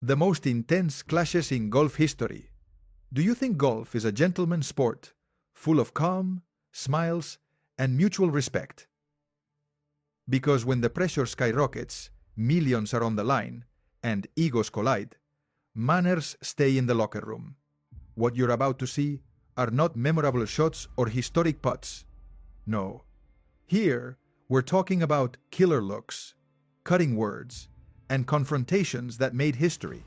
The most intense clashes in golf history. Do you think golf is a gentleman's sport, full of calm, smiles, and mutual respect? Because when the pressure skyrockets, millions are on the line, and egos collide, manners stay in the locker room. What you're about to see are not memorable shots or historic putts. No. Here, we're talking about killer looks, cutting words, and confrontations that made history,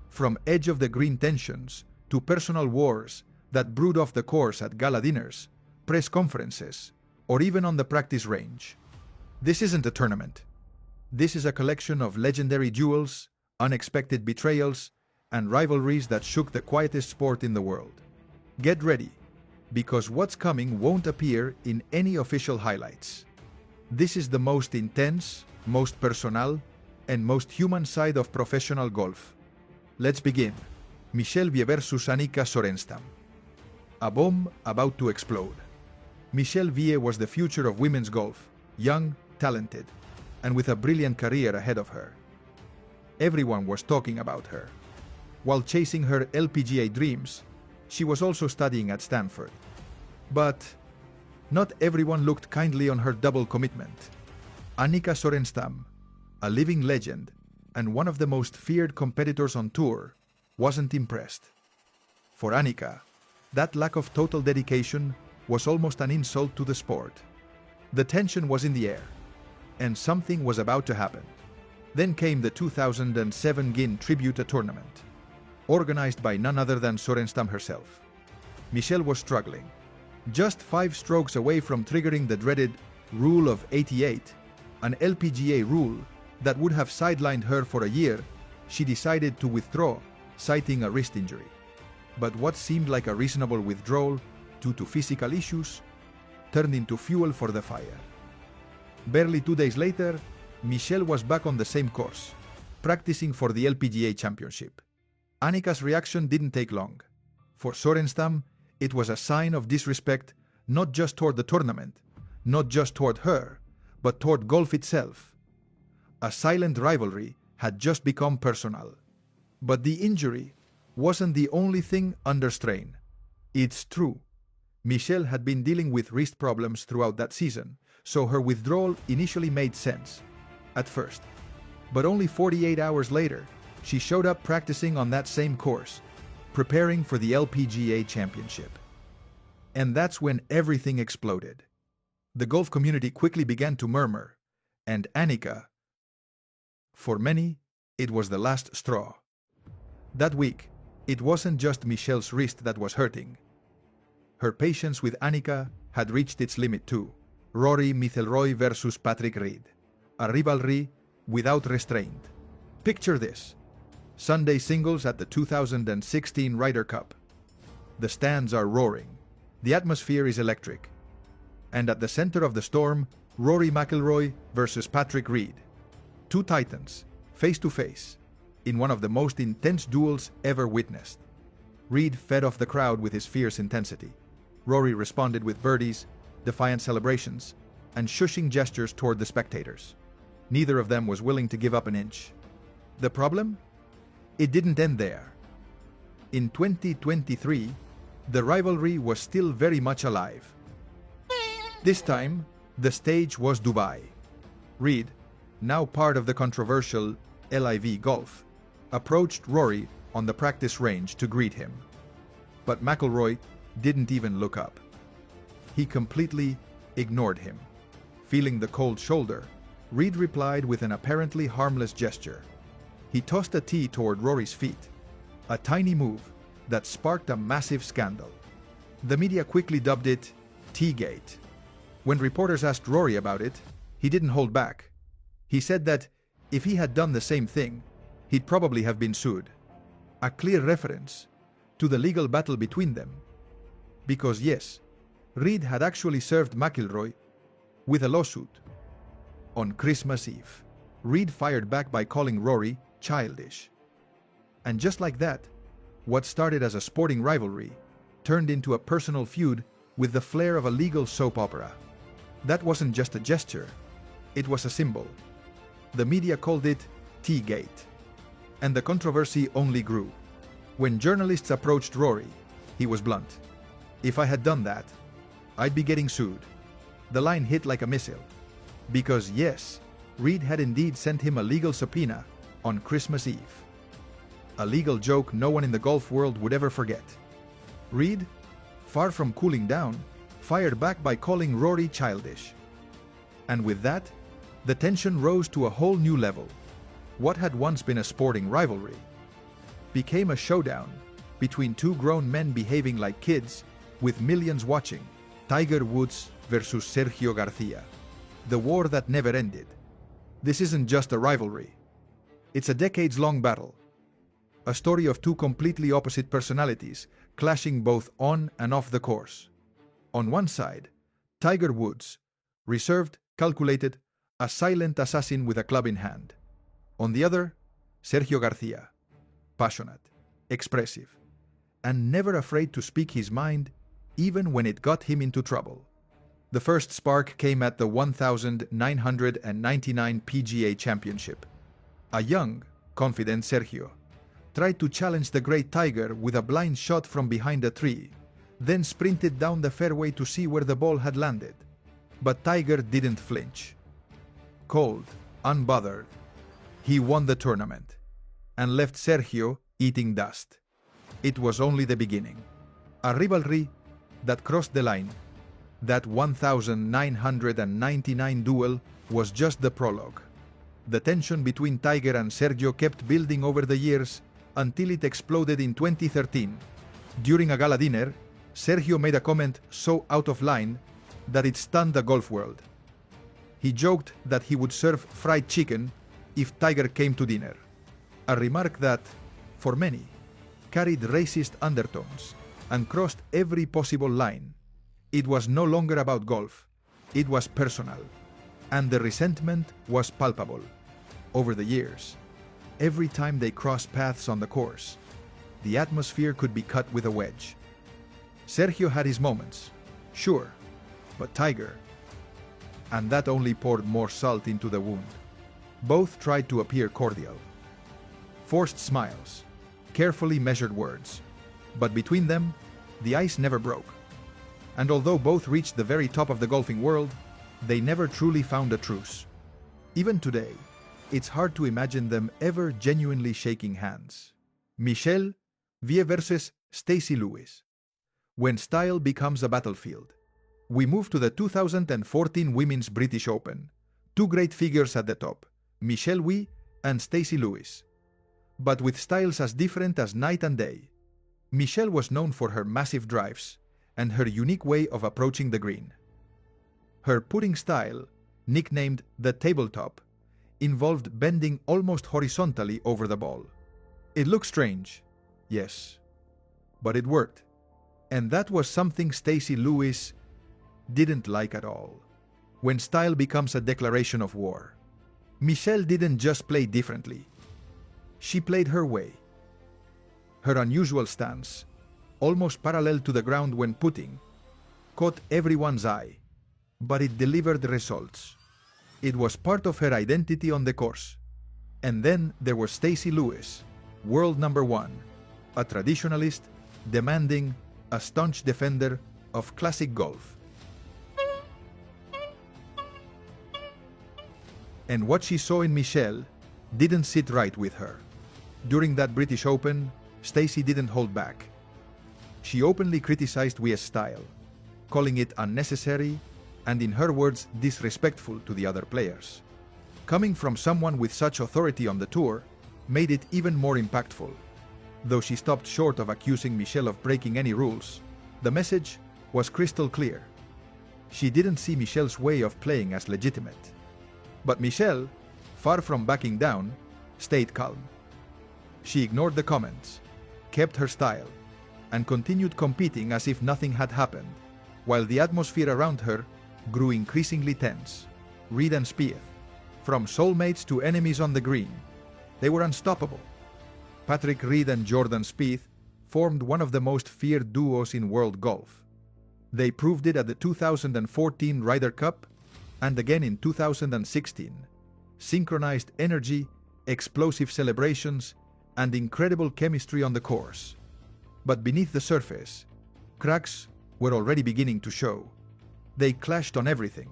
from edge-of-the-green tensions to personal wars that brewed off the course at gala dinners, press conferences, or even on the practice range. This isn't a tournament. This is a collection of legendary duels, unexpected betrayals, and rivalries that shook the quietest sport in the world. Get ready, because what's coming won't appear in any official highlights. This is the most intense, most personal, and most human side of professional golf. Let's begin. Michelle Wie versus Annika Sorenstam. A bomb about to explode. Michelle Wie was the future of women's golf, young, talented, and with a brilliant career ahead of her. Everyone was talking about her. While chasing her LPGA dreams, she was also studying at Stanford. But not everyone looked kindly on her double commitment. Annika Sorenstam, a living legend and one of the most feared competitors on tour, wasn't impressed. For Annika, that lack of total dedication was almost an insult to the sport. The tension was in the air, and something was about to happen. Then came the 2007 GIN Tribute Tournament, organized by none other than Sorenstam herself. Michelle was struggling. Just 5 strokes away from triggering the dreaded Rule of 88, an LPGA rule that would have sidelined her for a year, she decided to withdraw, citing a wrist injury. But what seemed like a reasonable withdrawal due to physical issues turned into fuel for the fire. Barely 2 days later, Michelle was back on the same course, practicing for the LPGA Championship. Annika's reaction didn't take long. For Sorenstam, it was a sign of disrespect not just toward the tournament, not just toward her, but toward golf itself. A silent rivalry had just become personal. But the injury wasn't the only thing under strain. It's true, Michelle had been dealing with wrist problems throughout that season, so her withdrawal initially made sense at first. But only 48 hours later, she showed up practicing on that same course, preparing for the LPGA Championship. And that's when everything exploded. The golf community quickly began to murmur, and Annika, for many, it was the last straw. That week, it wasn't just Michelle's wrist that was hurting. Her patience with Annika had reached its limit too. Rory McIlroy versus Patrick Reed. A rivalry without restraint. Picture this. Sunday singles at the 2016 Ryder Cup. The stands are roaring. The atmosphere is electric. And at the center of the storm, Rory McIlroy versus Patrick Reed. 2 titans, face to face, in one of the most intense duels ever witnessed. Reed fed off the crowd with his fierce intensity. Rory responded with birdies, defiant celebrations, and shushing gestures toward the spectators. Neither of them was willing to give up an inch. The problem? It didn't end there. In 2023, the rivalry was still very much alive. This time, the stage was Dubai. Reed, now part of the controversial LIV Golf, approached Rory on the practice range to greet him. But McIlroy didn't even look up. He completely ignored him. Feeling the cold shoulder, Reed replied with an apparently harmless gesture. He tossed a tee toward Rory's feet, a tiny move that sparked a massive scandal. The media quickly dubbed it Teagate. When reporters asked Rory about it, he didn't hold back. He said that if he had done the same thing, he'd probably have been sued. A clear reference to the legal battle between them. Because yes, Reed had actually served McIlroy with a lawsuit. On Christmas Eve, Reed fired back by calling Rory childish. And just like that, what started as a sporting rivalry turned into a personal feud with the flair of a legal soap opera. That wasn't just a gesture, it was a symbol. The media called it Teagate. And the controversy only grew. When journalists approached Rory, he was blunt. "If I had done that, I'd be getting sued." The line hit like a missile. Because yes, Reed had indeed sent him a legal subpoena on Christmas Eve. A legal joke no one in the golf world would ever forget. Reed, far from cooling down, fired back by calling Rory childish. And with that, the tension rose to a whole new level. What had once been a sporting rivalry became a showdown between two grown men behaving like kids with millions watching. Tiger Woods versus Sergio Garcia. The war that never ended. This isn't just a rivalry. It's a decades-long battle. A story of two completely opposite personalities clashing both on and off the course. On one side, Tiger Woods, reserved, calculated, a silent assassin with a club in hand. On the other, Sergio Garcia, passionate, expressive, and never afraid to speak his mind even when it got him into trouble. The first spark came at the 1999 PGA Championship. A young, confident Sergio tried to challenge the great Tiger with a blind shot from behind a tree, then sprinted down the fairway to see where the ball had landed. But Tiger didn't flinch. Cold, unbothered, he won the tournament and left Sergio eating dust. It was only the beginning. A rivalry that crossed the line. That 1999 duel was just the prologue. The tension between Tiger and Sergio kept building over the years until it exploded in 2013. During a gala dinner, Sergio made a comment so out of line that it stunned the golf world. He joked that he would serve fried chicken if Tiger came to dinner. A remark that, for many, carried racist undertones and crossed every possible line. It was no longer about golf. It was personal. And the resentment was palpable. Over the years, every time they crossed paths on the course, the atmosphere could be cut with a wedge. Sergio had his moments, sure, but Tiger, and that only poured more salt into the wound. Both tried to appear cordial. Forced smiles, carefully measured words, but between them, the ice never broke. And although both reached the very top of the golfing world, they never truly found a truce. Even today, it's hard to imagine them ever genuinely shaking hands. Michelle Vie versus Stacy Lewis. When style becomes a battlefield. We move to the 2014 Women's British Open. Two great figures at the top, Michelle Wie and Stacy Lewis. But with styles as different as night and day. Michelle was known for her massive drives and her unique way of approaching the green. Her putting style, nicknamed the tabletop, involved bending almost horizontally over the ball. It looked strange, yes, but it worked. And that was something Stacy Lewis didn't like at all. When style becomes a declaration of war, Michelle didn't just play differently. She played her way. Her unusual stance, almost parallel to the ground when putting, caught everyone's eye, but it delivered results. It was part of her identity on the course. And then there was Stacy Lewis, world number one, a traditionalist, demanding, a staunch defender of classic golf. And what she saw in Michelle didn't sit right with her. During that British Open, Stacy didn't hold back. She openly criticized Wie's style, calling it unnecessary and, in her words, disrespectful to the other players. Coming from someone with such authority on the tour made it even more impactful. Though she stopped short of accusing Michelle of breaking any rules, the message was crystal clear. She didn't see Michelle's way of playing as legitimate. But Michelle, far from backing down, stayed calm. She ignored the comments, kept her style, and continued competing as if nothing had happened, while the atmosphere around her grew increasingly tense. Reed and Spieth, from soulmates to enemies on the green, they were unstoppable. Patrick Reed and Jordan Spieth formed one of the most feared duos in world golf. They proved it at the 2014 Ryder Cup and again in 2016. Synchronized energy, explosive celebrations, and incredible chemistry on the course. But beneath the surface, cracks were already beginning to show. They clashed on everything.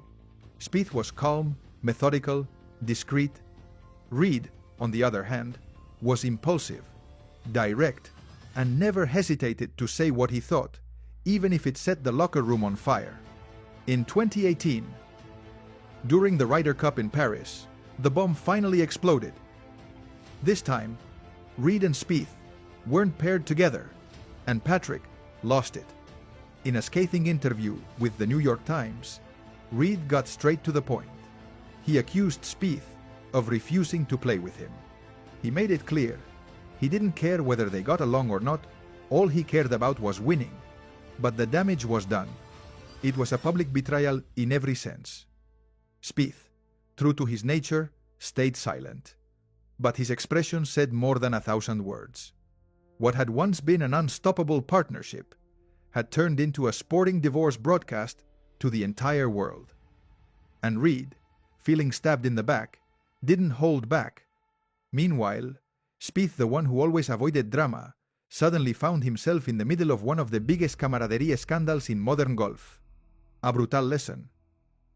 Spieth was calm, methodical, discreet. Reed, on the other hand, was impulsive, direct, and never hesitated to say what he thought, even if it set the locker room on fire. In 2018, during the Ryder Cup in Paris, the bomb finally exploded. This time, Reed and Spieth weren't paired together, and Patrick lost it. In a scathing interview with the New York Times, Reed got straight to the point. He accused Spieth of refusing to play with him. He made it clear he didn't care whether they got along or not, all he cared about was winning. But the damage was done. It was a public betrayal in every sense. Spieth, true to his nature, stayed silent. But his expression said more than 1,000 words. What had once been an unstoppable partnership had turned into a sporting divorce broadcast to the entire world. And Reed, feeling stabbed in the back, didn't hold back. Meanwhile, Spieth, the one who always avoided drama, suddenly found himself in the middle of one of the biggest camaraderie scandals in modern golf. A brutal lesson.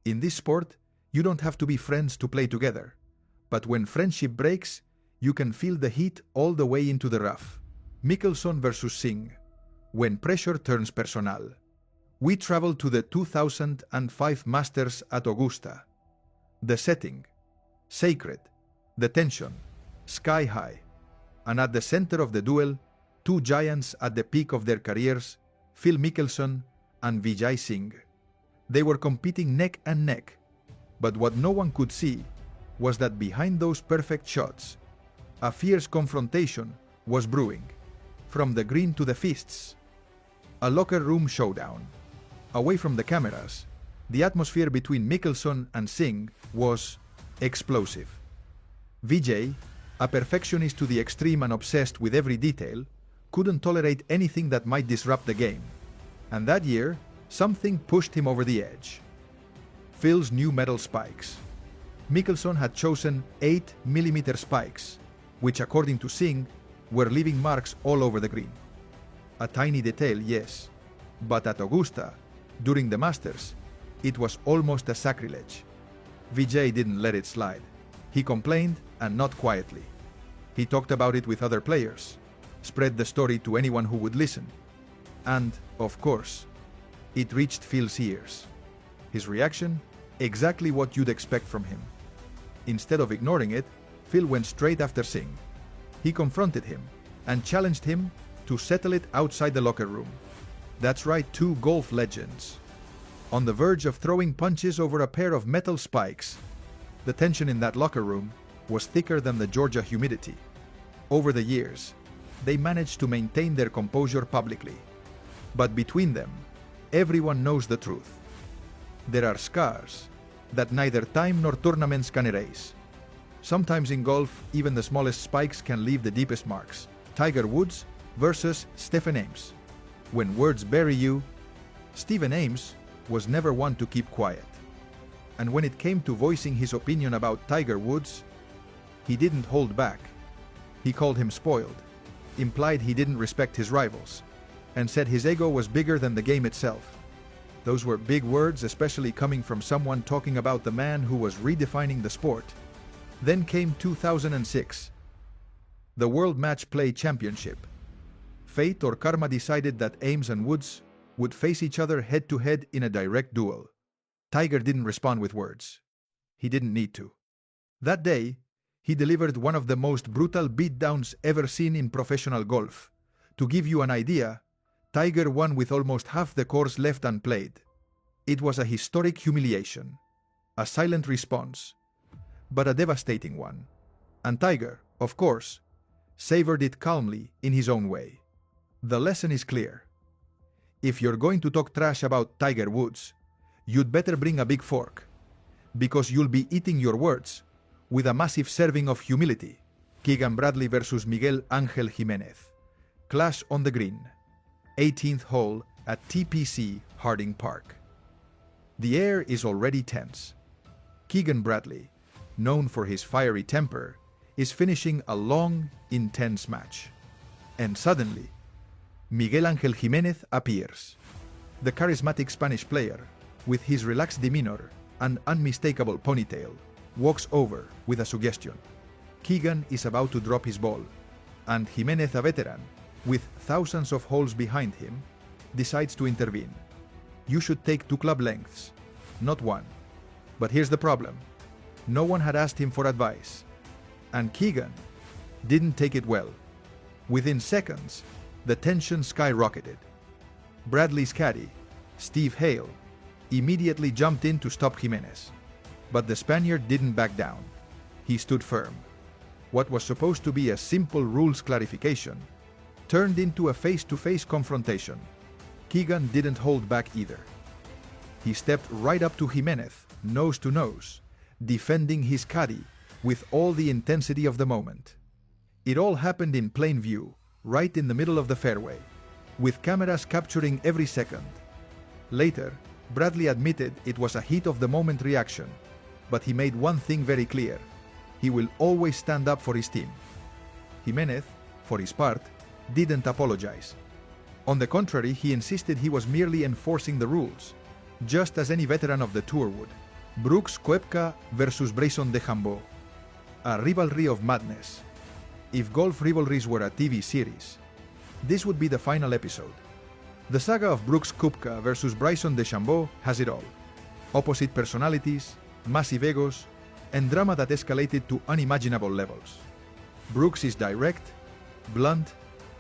In this sport, you don't have to be friends to play together. But when friendship breaks, you can feel the heat all the way into the rough. Mickelson versus Singh. When pressure turns personal. We traveled to the 2005 Masters at Augusta. The setting, sacred. The tension, sky high. And at the center of the duel, two giants at the peak of their careers, Phil Mickelson and Vijay Singh. They were competing neck and neck. But what no one could see was that behind those perfect shots, a fierce confrontation was brewing. From the green to the fists. A locker room showdown. Away from the cameras, the atmosphere between Mickelson and Singh was explosive. Vijay, a perfectionist to the extreme and obsessed with every detail, couldn't tolerate anything that might disrupt the game. And that year, something pushed him over the edge. Phil's new metal spikes. Mickelson had chosen 8mm spikes, which according to Singh, were leaving marks all over the green. A tiny detail, yes, but at Augusta, during the Masters, it was almost a sacrilege. Vijay didn't let it slide. He complained, and not quietly. He talked about it with other players, spread the story to anyone who would listen. And, of course, it reached Phil's ears. His reaction? Exactly what you'd expect from him. Instead of ignoring it, Phil went straight after Singh. He confronted him and challenged him to settle it outside the locker room. That's right, two golf legends. On the verge of throwing punches over a pair of metal spikes. The tension in that locker room was thicker than the Georgia humidity. Over the years, they managed to maintain their composure publicly. But between them, everyone knows the truth. There are scars that neither time nor tournaments can erase. Sometimes in golf, even the smallest spikes can leave the deepest marks. Tiger Woods versus Stephen Ames. When words bury you, Stephen Ames was never one to keep quiet. And when it came to voicing his opinion about Tiger Woods, he didn't hold back. He called him spoiled, implied he didn't respect his rivals, and said his ego was bigger than the game itself. Those were big words, especially coming from someone talking about the man who was redefining the sport. Then came 2006, the World Match Play Championship. Fate or karma decided that Ames and Woods would face each other head-to-head in a direct duel. Tiger didn't respond with words. He didn't need to. That day, he delivered one of the most brutal beatdowns ever seen in professional golf. To give you an idea, Tiger won with almost half the course left unplayed. It was a historic humiliation, a silent response, but a devastating one. And Tiger, of course, savored it calmly in his own way. The lesson is clear. If you're going to talk trash about Tiger Woods, you'd better bring a big fork, because you'll be eating your words with a massive serving of humility. Keegan Bradley versus Miguel Ángel Jiménez. Clash on the green. 18th hole at TPC Harding Park. The air is already tense. Keegan Bradley, known for his fiery temper, is finishing a long, intense match. And suddenly, Miguel Ángel Jiménez appears. The charismatic Spanish player, with his relaxed demeanor and unmistakable ponytail, walks over with a suggestion. Keegan is about to drop his ball, and Jiménez, a veteran, with thousands of holes behind him, decides to intervene. You should take 2 club lengths, not 1. But here's the problem. No one had asked him for advice, and Keegan didn't take it well. Within seconds, the tension skyrocketed. Bradley's caddy, Steve Hale, immediately jumped in to stop Jiménez. But the Spaniard didn't back down. He stood firm. What was supposed to be a simple rules clarification turned into a face-to-face confrontation. Keegan didn't hold back either. He stepped right up to Jiménez, nose to nose, defending his caddy with all the intensity of the moment. It all happened in plain view, right in the middle of the fairway, with cameras capturing every second. Later, Bradley admitted it was a heat-of-the-moment reaction, but he made one thing very clear. He will always stand up for his team. Jiménez, for his part, didn't apologize. On the contrary, he insisted he was merely enforcing the rules, just as any veteran of the tour would. Brooks Koepka versus Bryson DeChambeau. A rivalry of madness. If golf rivalries were a TV series, this would be the final episode. The saga of Brooks Koepka versus Bryson DeChambeau has it all. Opposite personalities, massive egos, and drama that escalated to unimaginable levels. Brooks is direct, blunt,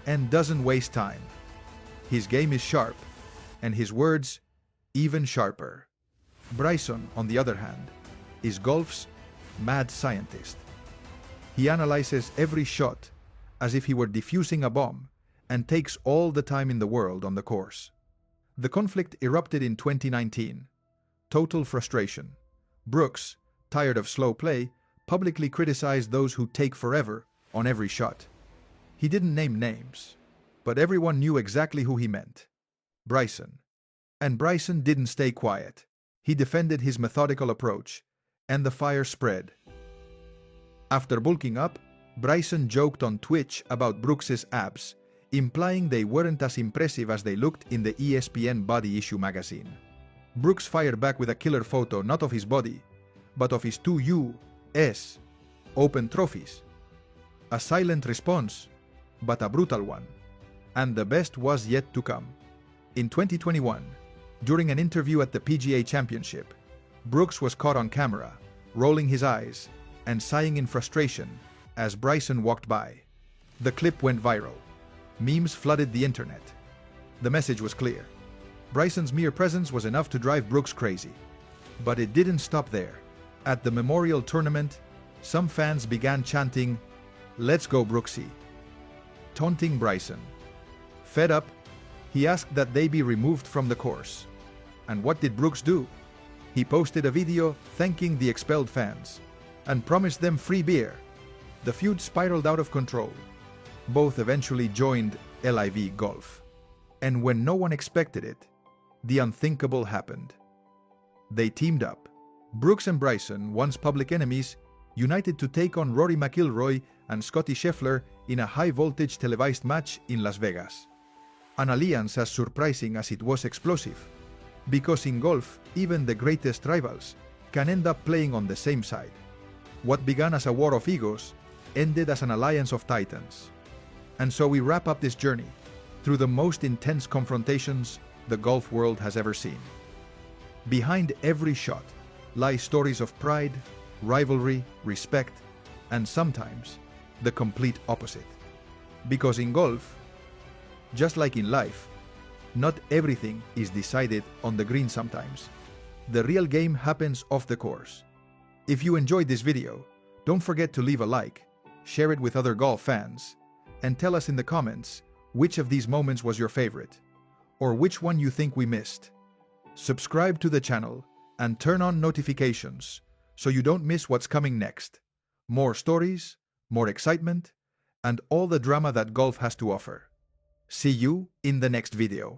and doesn't waste time. His game is sharp, and his words even sharper. Bryson, on the other hand, is golf's mad scientist. He analyzes every shot as if he were defusing a bomb and takes all the time in the world on the course. The conflict erupted in 2019. Total frustration. Brooks, tired of slow play, publicly criticized those who take forever on every shot. He didn't name names, but everyone knew exactly who he meant. Bryson. And Bryson didn't stay quiet. He defended his methodical approach, and the fire spread. After bulking up, Bryson joked on Twitch about Brooks's abs, implying they weren't as impressive as they looked in the ESPN Body Issue magazine. Brooks fired back with a killer photo not of his body, but of his 2 U.S. Open trophies. A silent response, but a brutal one. And the best was yet to come. In 2021, during an interview at the PGA Championship, Brooks was caught on camera, rolling his eyes and sighing in frustration as Bryson walked by. The clip went viral. Memes flooded the internet. The message was clear. Bryson's mere presence was enough to drive Brooks crazy. But it didn't stop there. At the Memorial Tournament, some fans began chanting, "Let's go Brooksy," taunting Bryson. Fed up, he asked that they be removed from the course. And what did Brooks do? He posted a video thanking the expelled fans and promised them free beer. The feud spiraled out of control. Both eventually joined LIV Golf. And when no one expected it, the unthinkable happened. They teamed up. Brooks and Bryson, once public enemies, united to take on Rory McIlroy and Scottie Scheffler in a high-voltage televised match in Las Vegas. An alliance as surprising as it was explosive, because in golf, even the greatest rivals can end up playing on the same side. What began as a war of egos ended as an alliance of titans. And so we wrap up this journey through the most intense confrontations the golf world has ever seen. Behind every shot lie stories of pride, rivalry, respect, and sometimes the complete opposite. Because in golf, just like in life, not everything is decided on the green sometimes. The real game happens off the course. If you enjoyed this video, don't forget to leave a like, share it with other golf fans, and tell us in the comments which of these moments was your favorite, or which one you think we missed. Subscribe to the channel and turn on notifications so you don't miss what's coming next. More stories, more excitement, and all the drama that golf has to offer. See you in the next video.